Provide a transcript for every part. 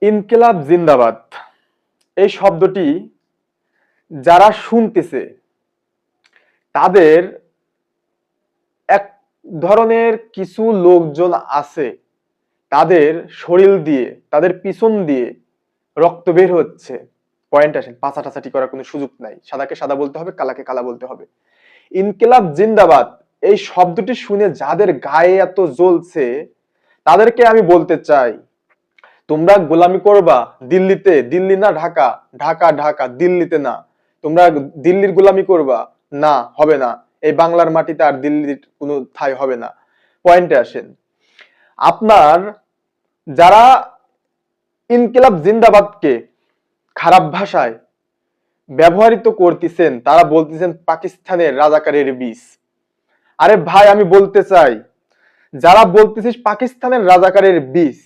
ইনকিলাব জিন্দাবাদ এই শব্দটি যারা শুনতেছে তাদের এক ধরনের কিছু লোকজন আছে, তাদের শরীর দিয়ে, তাদের পিছন দিয়ে রক্ত বের হচ্ছে। পয়েন্ট আসেন, পাচাটাচাটি করার কোনো সুযোগ নাই। সাদাকে সাদা বলতে হবে, কালাকে কালা বলতে হবে। ইনকিলাব জিন্দাবাদ এই শব্দটি শুনে যাদের গায়ে এত জ্বলছে তাদেরকে আমি বলতে চাই, তোমরা গোলামি করবা দিল্লিতে, দিল্লি না ঢাকা, ঢাকা ঢাকা, দিল্লিতে না। তোমরা দিল্লির গোলামি করবা না, হবে না। এই বাংলার মাটিতে আর দিল্লির কোনো ঠাঁই হবে না। পয়েন্টে আসেন, আপনার যারা ইনকিলাব জিন্দাবাদকে খারাপ ভাষায় ব্যবহৃত করতেছেন তারা বলতেছেন পাকিস্তানের রাজাকারের বীজ। আরে ভাই, আমি বলতে চাই, যারা বলতেছিস পাকিস্তানের রাজাকারের বীজ,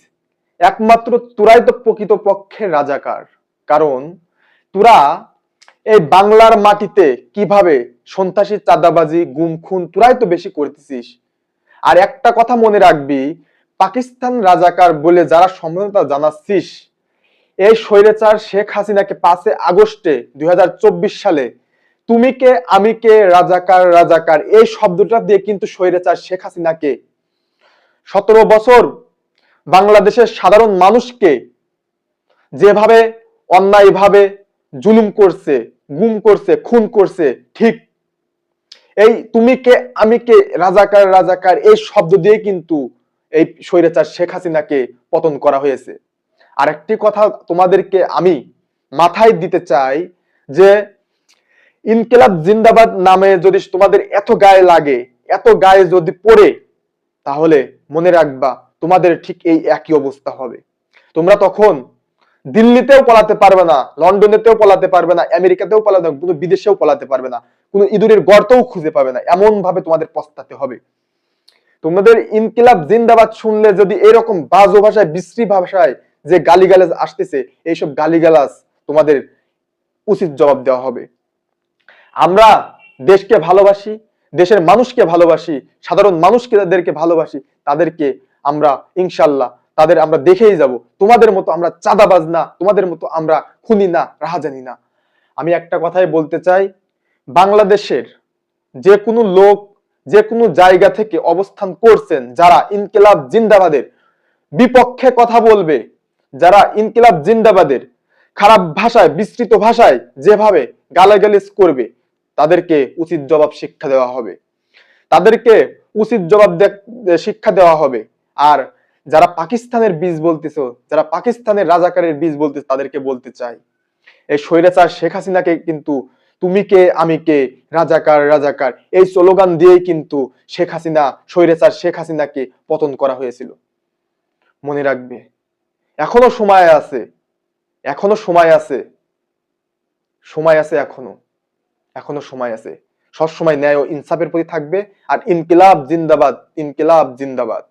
একমাত্র তোরাই তো প্রকৃত পক্ষের রাজাকার। কারণ তোরা এই বাংলার মাটিতে কিভাবে সন্ত্রাসী, চাঁদাবাজি, গুম খুন তোরাই তো বেশি করতেছিস। আর একটা কথা মনে রাখবি, পাকিস্তান রাজাকার বলে যারা সম্মানতা জানাচ্ছিস, এই স্বৈরাচার শেখ হাসিনাকে 5 আগস্টে 2024 সালে তুমি কে আমি কে রাজাকার রাজাকার এই শব্দটা দিয়ে কিন্তু স্বৈরাচার শেখ হাসিনাকে 17 বছর বাংলাদেশের সাধারণ মানুষকে যেভাবে অন্যায়ভাবে জুলুম করছে, গুম করছে, খুন করছে, ঠিক এই তুমি কে আমি কে রাজাকার রাজাকার এই শব্দ দিয়ে কিন্তু এই স্বৈরাচার শেখ হাসিনাকে পতন করা হয়েছে। আরেকটি কথা তোমাদেরকে আমি মাথায় দিতে চাই যে ইনকিলাব জিন্দাবাদ নামে যদি তোমাদের এত গায়ে লাগে, এত গায়ে যদি পড়ে, তাহলে মনে রাখবা তোমাদের ঠিক এই একই অবস্থা হবে। তোমরা তখন দিল্লিতেও পলাতে পারবে না, লন্ডনেতেও পলাতে পারবে না, আমেরিকাতেও পলাতে, কোনো বিদেশেও পলাতে পারবে না, কোনো ইঁদুরের গর্তও খুঁজে পাবে না। এমন ভাবে তোমাদের পস্তাতে হবে। তোমাদের ইনকিলাব জিন্দাবাদ শুনলে যদি এরকম বাজে ভাষায়, বিশ্রী ভাষায় যে গালিগালাজ আসতেছে, এইসব গালিগালাজ তোমাদের উচিত জবাব দেওয়া হবে। আমরা দেশকে ভালোবাসি, দেশের মানুষকে ভালোবাসি, সাধারণ মানুষকে ভালোবাসি, তাদেরকে আমরা ইনশাল্লাহ তাদের আমরা দেখেই যাব। তোমাদের মতো আমরা চাঁদাবাজ না, তোমাদের মতো আমরা খুনি না, রাহাজানি না। আমি একটা কথাই বলতে চাই, বাংলাদেশের যে কোনো লোক যে কোনো জায়গা থেকে অবস্থান করছেন, যারা ইনকিলাব জিন্দাবাদের বিপক্ষে কথা বলবে, যারা ইনকিলাব জিন্দাবাদের খারাপ ভাষায়, বিস্তৃত ভাষায় যেভাবে গালাগালিজ করবে, তাদেরকে উচিত জবাব শিক্ষা দেওয়া হবে। তাদেরকে উচিত জবাব শিক্ষা দেওয়া হবে। আর যারা পাকিস্তানের বীজ বলতেছো, যারা পাকিস্তানের রাজাকারের বীজ বলতেছো, তাদেরকে বলতে চাই, এই স্বৈরাচার শেখ হাসিনাকে কিন্তু তুমি কে আমি কে রাজাকার রাজাকার এই স্লোগান দিয়েই কিন্তু শেখ হাসিনা, স্বৈরাচার শেখ হাসিনাকে পতন করা হয়েছিল। মনে রাখবে, এখনো সময় আছে, এখনো সময় আছে, সময় আছে, এখনো এখনো সময় আছে। সবসময় ন্যায় ও ইনসাফের প্রতি থাকবে। আর ইনকিলাব জিন্দাবাদ, ইনকিলাব জিন্দাবাদ।